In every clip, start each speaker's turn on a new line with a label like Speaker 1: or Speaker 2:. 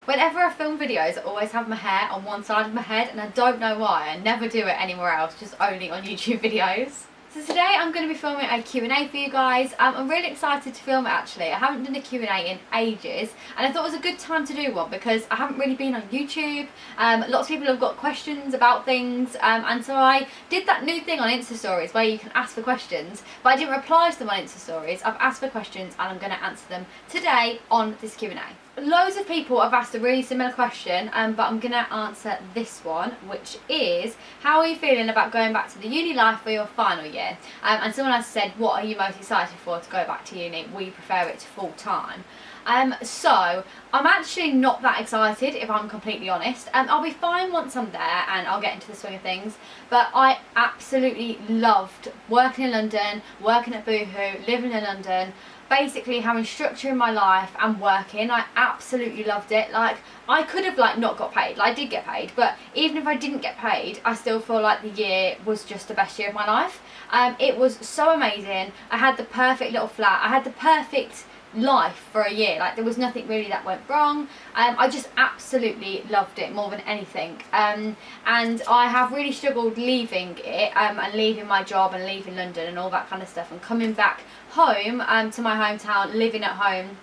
Speaker 1: Whenever I film videos, I always have my hair on one side of my head, and I don't know why. I never do it anywhere else, just only on YouTube videos. So today I'm going to be filming a Q&A for you guys. I'm really excited to film it actually. I haven't done a Q&A in ages, and I thought it was a good time to do one because I haven't really been on YouTube. Lots of people have got questions about things, and so I did that new thing on Insta Stories where you can ask for questions, but I didn't reply to them on Insta Stories. I've asked for questions and I'm going to answer them today on this Q&A. Loads of people have asked a really similar question, but I'm going to answer this one, which is, how are you feeling about going back to the uni life for your final year? And someone has said, what are you most excited for to go back to uni? We prefer it to full time. So I'm actually not that excited, if I'm completely honest. I'll be fine once I'm there and I'll get into the swing of things, but I absolutely loved working in London, working at Boohoo, living in London, basically having structure in my life and working. I absolutely loved it. Like, I could have not got paid. I did get paid, but even if I didn't get paid, I still feel like the year was just the best year of my life. It was so amazing. I had the perfect little flat. I had the perfect life for a year. Like, there was nothing really that went wrong. I just absolutely loved it more than anything, and I have really struggled leaving it, and leaving my job and leaving London and all that kind of stuff and coming back home to my hometown, living at home.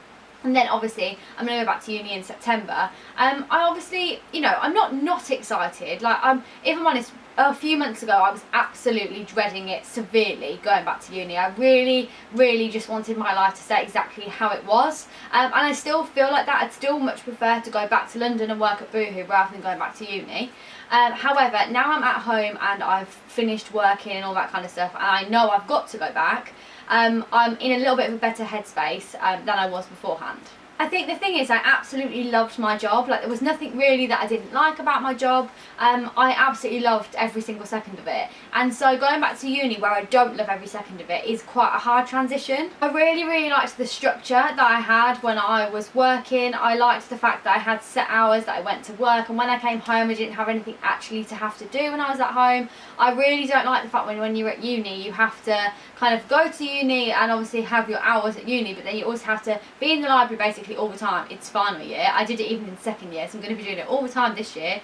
Speaker 1: And then obviously I'm going to go back to uni in September. I obviously, I'm not excited. Like, if I'm honest, a few months ago I was absolutely dreading it severely, going back to uni. I really just wanted my life to stay exactly how it was, and I still feel like that. I'd still much prefer to go back to London and work at Boohoo rather than going back to uni. However, now I'm at home and I've finished working and all that kind of stuff, and I know I've got to go back. I'm in a little bit of a better headspace than I was beforehand. I think the thing is, I absolutely loved my job. Like, there was nothing really that I didn't like about my job. I absolutely loved every single second of it. And so going back to uni where I don't love every second of it is quite a hard transition. I really liked the structure that I had when I was working. I liked the fact that I had set hours that I went to work, and when I came home I didn't have anything actually to have to do when I was at home. I really don't like the fact when you're at uni you have to kind of go to uni and obviously have your hours at uni, but then you also have to be in the library basically all the time. It's final year. I did it even in second year, so I'm going to be doing it all the time this year.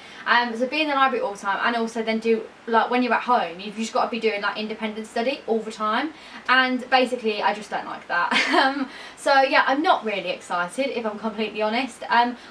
Speaker 1: So be in the library all the time, and also then do, like, when you're at home you've just got to be doing like independent study all the time, and basically I just don't like that. So yeah, I'm not really excited, if I'm completely honest.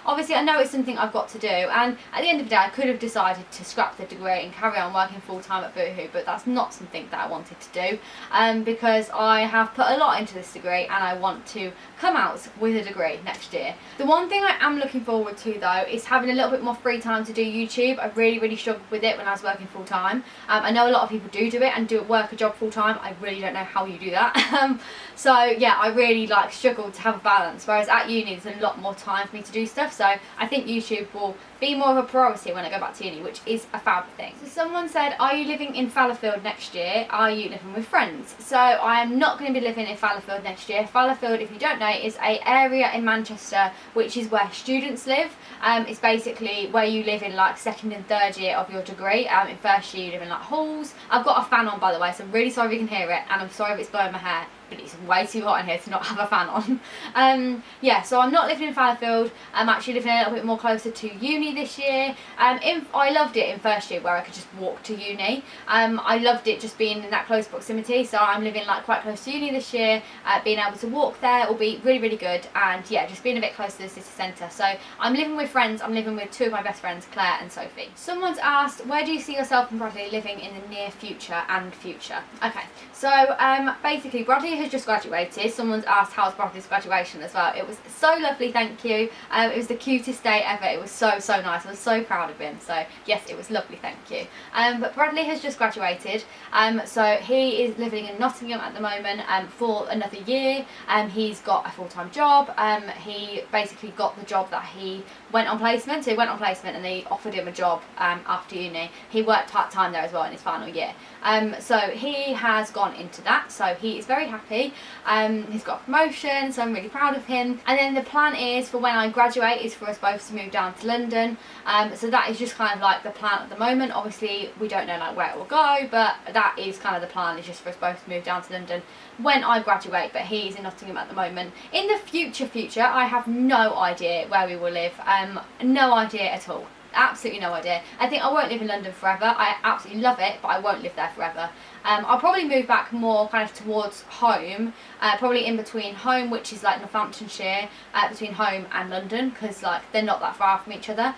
Speaker 1: Obviously I know it's something I've got to do, and at the end of the day I could have decided to scrap the degree and carry on working full time at Boohoo, but that's not something that I wanted to do, because I have put a lot into this degree and I want to come out with a degree next year. The one thing I am looking forward to though is having a little bit more free time to do YouTube. I really struggled with it when I was working full time. I know a lot of people do it and work a job full time. I really don't know how you do that. So yeah, I really struggled to have a balance, whereas at uni there's a lot more time for me to do stuff. So I think YouTube will be more of a priority when I go back to uni, which is a fab thing. So someone said, are you living in Fallowfield next year? Are you living with friends? So I am not going to be living in Fallowfield next year. Fallowfield, if you don't know, is an area in Manchester which is where students live. It's basically where you live in like second and third year of your degree. In first year you live in like halls. I've got a fan on, by the way, so I'm really sorry if you can hear it, and I'm sorry if it's blowing my hair, but it's way too hot in here to not have a fan on. Yeah, so I'm not living in Fallowfield. I'm actually living a little bit more closer to uni this year. I loved it in first year where I could just walk to uni. I loved it just being in that close proximity, so I'm living like quite close to uni this year. Being able to walk there will be really good, and yeah, just being a bit closer to the city centre. So I'm living with friends. I'm living with two of my best friends, Claire and Sophie. Someone's asked, where do you see yourself and Bradley living in the near future and future? Okay, so basically Bradley has just graduated. Someone's asked how's Bradley's graduation as well. It was so lovely, thank you. It was the cutest day ever. It was so nice. I was so proud of him. So yes, it was lovely, thank you. But Bradley has just graduated, so he is living in Nottingham at the moment for another year. He's got a full-time job. He basically got the job that he went on placement. So he went on placement and they offered him a job after uni. He worked part-time there as well in his final year. So he has gone into that, so he is very happy. happy. He's got a promotion, so I'm really proud of him. And then the plan is for when I graduate is for us both to move down to London. So that is just kind of like the plan at the moment. Obviously we don't know like where it will go, but that is kind of the plan, is just for us both to move down to London when I graduate. But he's in Nottingham at the moment. In the future I have no idea where we will live. No idea at all. Absolutely no idea. I think I won't live in London forever. I absolutely love it, but I won't live there forever. I'll probably move back more kind of towards home, probably in between home, which is like Northamptonshire, between home and London, because like they're not that far from each other.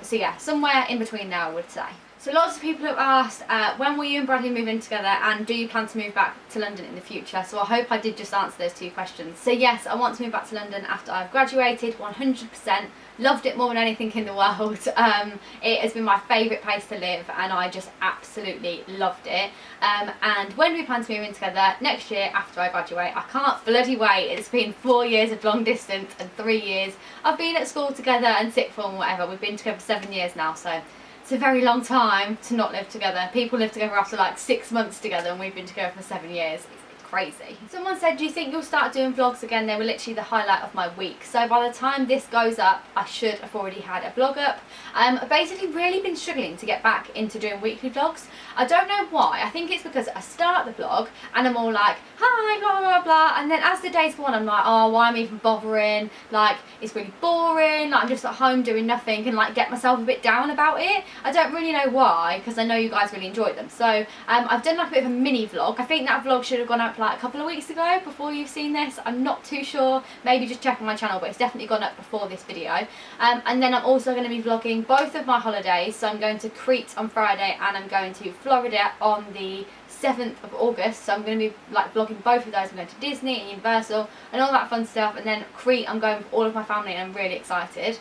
Speaker 1: So yeah, somewhere in between now I would say. So lots of people have asked, when will you and Bradley move in together, and do you plan to move back to London in the future? So I hope I did just answer those two questions. So yes, I want to move back to London after I've graduated, 100%. Loved it more than anything in the world. It has been my favourite place to live, and I just absolutely loved it. And when we plan to move in together? Next year after I graduate. I can't bloody wait. It's been 4 years of long distance and 3 years I've been at school together and sixth form, whatever. We've been together for 7 years now, so it's a very long time to not live together. People live together after like 6 months together, and we've been together for 7 years. It's crazy. Someone said, do you think you'll start doing vlogs again? They were literally the highlight of my week. So by the time this goes up, I should have already had a vlog up. I've basically really been struggling to get back into doing weekly vlogs. I don't know why. I think it's because I start the vlog and I'm all like, hi, blah, blah, blah. And then as the days go on, I'm like, oh, why am I even bothering? Like, it's really boring. Like, I'm just at home doing nothing, and like get myself a bit down about it. I don't really know why, because I know you guys really enjoyed them. So I've done like a bit of a mini vlog. I think that vlog should have gone up like a couple of weeks ago before you've seen this. I'm not too sure. Maybe just check on my channel, but it's definitely gone up before this video. And then I'm also going to be vlogging both of my holidays. So I'm going to Crete on Friday, and I'm going to Florida on the 7th of August, so I'm going to be like vlogging both of those. I'm going to Disney and Universal and all that fun stuff, and then Crete I'm going with all of my family, and I'm really excited.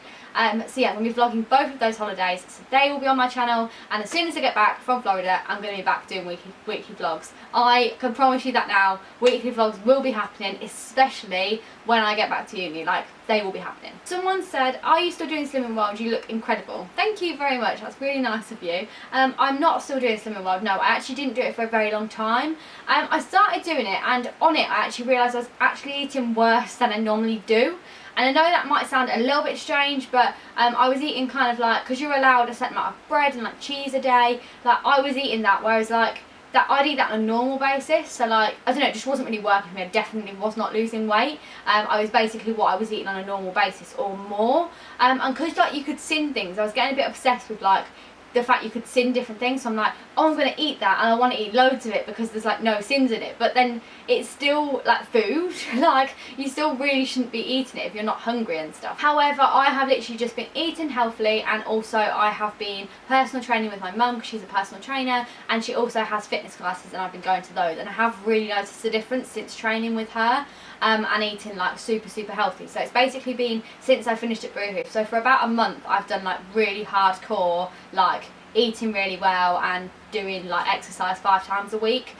Speaker 1: So yeah, I'm going to be vlogging both of those holidays, so they will be on my channel, and as soon as I get back from Florida I'm going to be back doing weekly vlogs. I can promise you that now, weekly vlogs will be happening, especially when I get back to uni. Like, they will be happening. Someone said, are you still doing Slimming World? You look incredible. Thank you very much, that's really nice of you. I'm not still doing Slimming World, no. I actually didn't do it for a very long time. I started doing it, and on it I actually realised I was actually eating worse than I normally do. And I know that might sound a little bit strange, but I was eating kind of like, because you're allowed a certain amount of bread and like cheese a day, like I was eating that, whereas like that I'd eat that on a normal basis. So like, I don't know, it just wasn't really working for me. I definitely was not losing weight. I was basically what I was eating on a normal basis or more. And because like you could sin things, I was getting a bit obsessed with like the fact you could sin different things. So I'm like, oh, I'm going to eat that, and I want to eat loads of it because there's like no sins in it. But then it's still like food. Like, you still really shouldn't be eating it if you're not hungry and stuff. However, I have literally just been eating healthily, and also I have been personal training with my mum, because she's a personal trainer, and she also has fitness classes, and I've been going to those, and I have really noticed the difference since training with her. And eating like super healthy. So it's basically been since I finished at Boohoo. So for about a month I've done like really hardcore, like eating really well and doing like exercise 5 times a week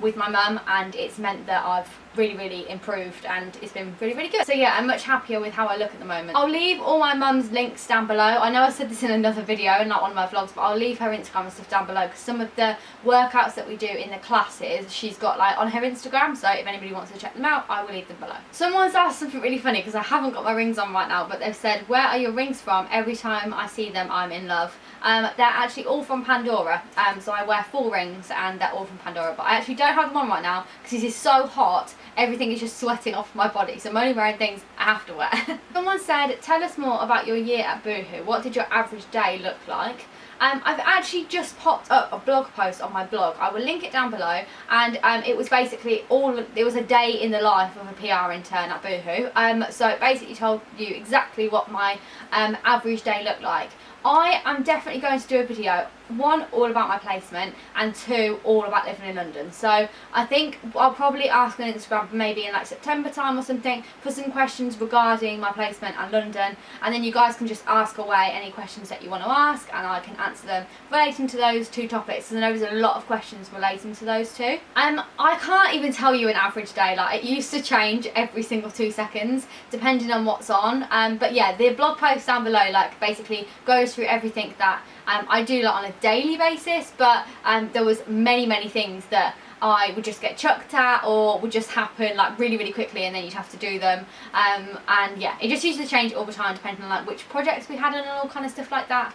Speaker 1: with my mum, and it's meant that I've really improved, and it's been really good. So yeah, I'm much happier with how I look at the moment. I'll leave all my mum's links down below. I know I said this in another video, not one of my vlogs, but I'll leave her Instagram and stuff down below, because some of the workouts that we do in the classes she's got like on her Instagram, so if anybody wants to check them out, I will leave them below. Someone's asked something really funny, because I haven't got my rings on right now, but they've said, where are your rings from? Every time I see them I'm in love. They're actually all from Pandora, so I wear 4 rings and they're all from Pandora, but I actually don't have them on right now because it is so hot, everything is just sweating off my body, so I'm only wearing things I have to wear. Someone said, tell us more about your year at Boohoo. What did your average day look like? I've actually just popped up a blog post on my blog. I will link it down below, and it was basically it was a day in the life of a PR intern at Boohoo. So it basically told you exactly what my average day looked like. I am definitely going to do a video, 1, all about my placement, and 2, all about living in London. So I think I'll probably ask on Instagram maybe in like September time or something for some questions regarding my placement and London, and then you guys can just ask away any questions that you want to ask, and I can answer them relating to those 2 topics. And I know there's a lot of questions relating to those 2. I can't even tell you an average day. Like, it used to change every single 2 seconds depending on what's on. But yeah, the blog post down below like basically goes through everything that I do like on a daily basis, but there was many things that I would just get chucked at or would just happen like really, really quickly, and then you'd have to do them. And yeah, it just used to change all the time depending on like which projects we had and all kind of stuff like that.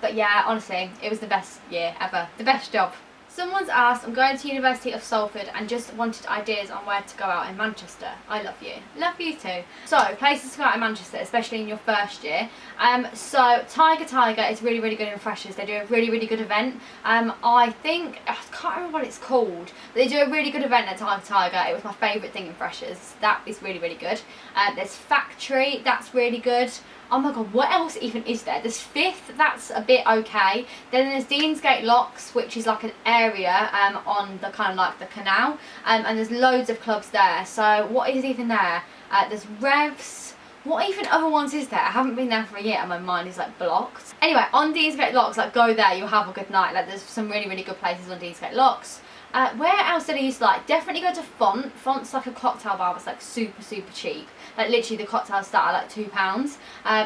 Speaker 1: But yeah, honestly, it was the best year ever, the best job. Someone's asked, I'm going to University of Salford and just wanted ideas on where to go out in Manchester. I love you. Love you too. So, places to go out in Manchester, especially in your first year. So, Tiger is really, really good in freshers. They do a really, really good event. I can't remember what it's called, but they do a really good event at Tiger. It was my favourite thing in freshers. That is really, really good. There's Factory, that's really good. Oh my god, what else even is there? There's Fifth, that's a bit okay. Then there's Deansgate Locks, which is like an area on the kind of like the canal, and there's loads of clubs there. So what is even there? There's Revs. What even other ones is there? I haven't been there for a year and my mind is like blocked. Anyway, on Deansgate Locks, like go there, you'll have a good night. Like there's some really, really good places on Deansgate Locks. Where else did I used to like? Definitely go to Font. Font's like a cocktail bar that's like super, super cheap. Like literally the cocktails start at like £2.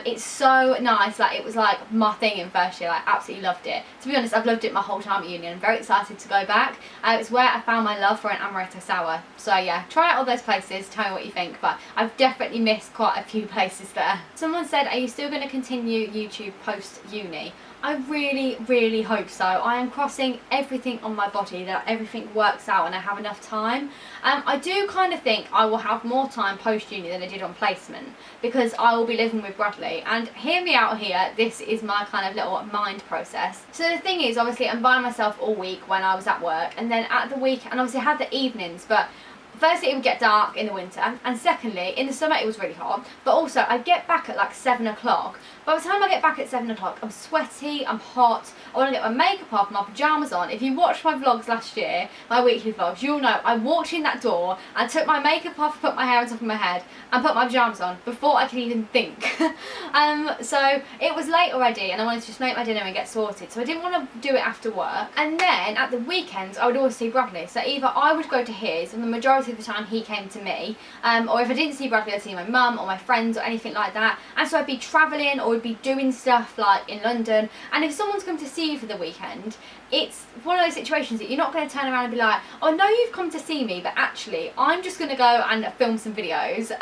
Speaker 1: It's so nice. Like it was like my thing in first year. Like absolutely loved it. To be honest, I've loved it my whole time at uni. I'm very excited to go back. It's where I found my love for an amaretto sour. So yeah, try out all those places. Tell me what you think. But I've definitely missed quite a few places there. Someone said, are you still going to continue YouTube post uni? I really, really hope so. I am crossing everything on my body that everything works out and I have enough time. I do kind of think I will have more time post-uni than I did on placement because I will be living with Bradley. And hear me out here, this is my kind of little mind process. So the thing is, obviously I'm by myself all week when I was at work, and then at the week, and obviously I had the evenings, but firstly it would get dark in the winter, and secondly in the summer it was really hot, but also I get back at like 7 o'clock. By the time I get back at 7 o'clock, I'm sweaty, I'm hot, I want to get my makeup off, my pyjamas on. If you watched my vlogs last year, my weekly vlogs, you'll know I walked in that door and took my makeup off, put my hair on top of my head and put my pyjamas on before I could even think. So it was late already and I wanted to just make my dinner and get sorted, so I didn't want to do it after work. And then at the weekends I would always see Bradley, so either I would go to his, and the majority of the time he came to me, or if I didn't see Bradley I'd see my mum or my friends or anything like that. And so I'd be travelling or would be doing stuff like in London, and if someone's come to see you for the weekend, it's one of those situations that you're not going to turn around and be like, oh no, you've come to see me, but actually I'm just going to go and film some videos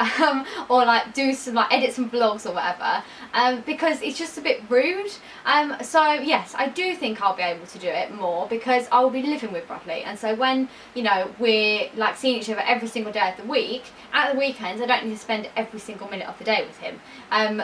Speaker 1: or like do some, like edit some vlogs or whatever, because it's just a bit rude. So yes, I do think I'll be able to do it more because I will be living with Bradley, and so when, you know, we're like seeing each other every single day of the week, at the weekends I don't need to spend every single minute of the day with him.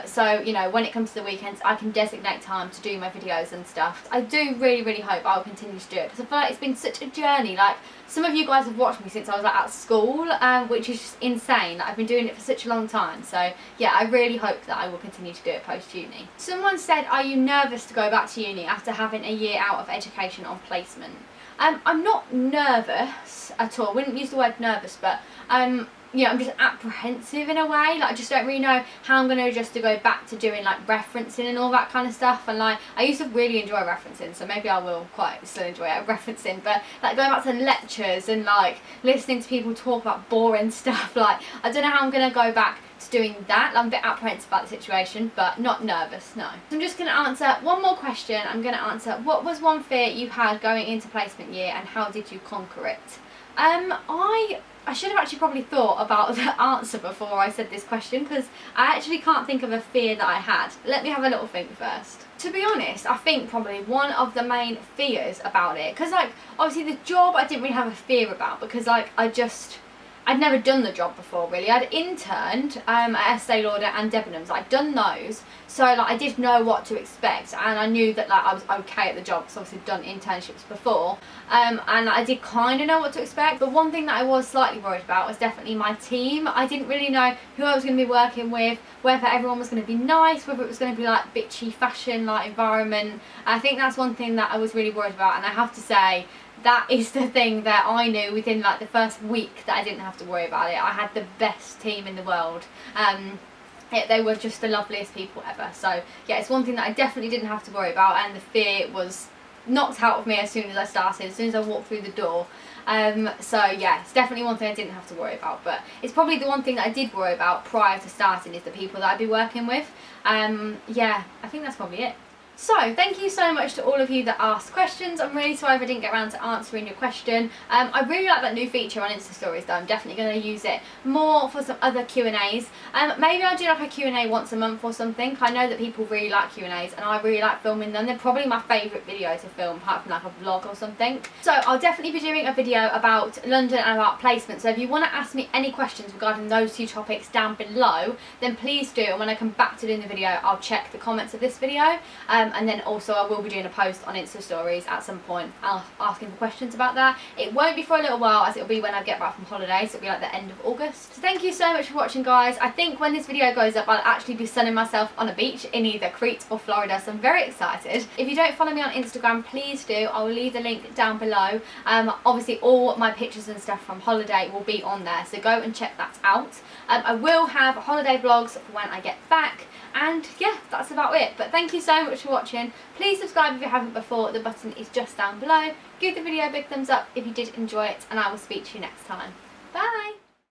Speaker 1: So you know, when it comes to the weekends I can designate time to do my videos and stuff. I do really, really hope I'll continue to do it because I feel like it's been such a journey. Like some of you guys have watched me since I was like at school, which is just insane. Like, I've been doing it for such a long time, so yeah, I really hope that I will continue to do it post uni. Someone said, are you nervous to go back to uni after having a year out of education on placement? I'm not nervous at all. I wouldn't use the word nervous, but yeah, I'm just apprehensive in a way. Like I just don't really know how I'm going to adjust to go back to doing like referencing and all that kind of stuff. And like I used to really enjoy referencing, so maybe I will quite still enjoy referencing, but like going back to lectures and like listening to people talk about boring stuff, like I don't know how I'm going to go back to doing that. I'm a bit apprehensive about the situation, but not nervous, no. So I'm just going to answer one more question. I'm going to answer, what was one fear you had going into placement year and how did you conquer it? I should have actually probably thought about the answer before I said this question, because I actually can't think of a fear that I had. Let me have a little think first. To be honest, I think probably one of the main fears about it, because like obviously the job I didn't really have a fear about, because like I'd never done the job before really. I'd interned at Estee Lauder and Debenhams. I'd done those, so like I did know what to expect, and I knew that like I was okay at the job because obviously I'd done internships before, and I did kind of know what to expect. But one thing that I was slightly worried about was definitely my team. I didn't really know who I was going to be working with, whether everyone was going to be nice, whether it was going to be like bitchy fashion like environment. I think that's one thing that I was really worried about, and I have to say that is the thing that I knew within like the first week that I didn't have to worry about it. I had the best team in the world. They were just the loveliest people ever. So yeah, it's one thing that I definitely didn't have to worry about, and the fear was knocked out of me as soon as I started, as soon as I walked through the door. So yeah, it's definitely one thing I didn't have to worry about, but it's probably the one thing that I did worry about prior to starting is the people that I'd be working with. Yeah, I think that's probably it. So, thank you so much to all of you that asked questions. I'm really sorry if I didn't get around to answering your question. I really like that new feature on Insta Stories though. I'm definitely going to use it more for some other Q&As. Maybe I'll do like a Q&A once a month or something. I know that people really like Q&As and I really like filming them. They're probably my favourite video to film, apart from like a vlog or something. So I'll definitely be doing a video about London and about placement. So if you want to ask me any questions regarding those two topics down below, then please do. And when I come back to doing the video, I'll check the comments of this video. And then also I will be doing a post on Insta Stories at some point asking for questions about that. It won't be for a little while, as it'll be when I get back from holiday, so it'll be like the end of August. So thank you so much for watching, guys. I think when this video goes up, I'll actually be sunning myself on a beach in either Crete or Florida, so I'm very excited. If you don't follow me on Instagram, please do. I will leave the link down below. Obviously all my pictures and stuff from holiday will be on there, so go and check that out. I will have holiday vlogs for when I get back. And yeah, that's about it. But thank you so much for watching. Please subscribe if you haven't before. The button is just down below. Give the video a big thumbs up if you did enjoy it, and I will speak to you next time. Bye!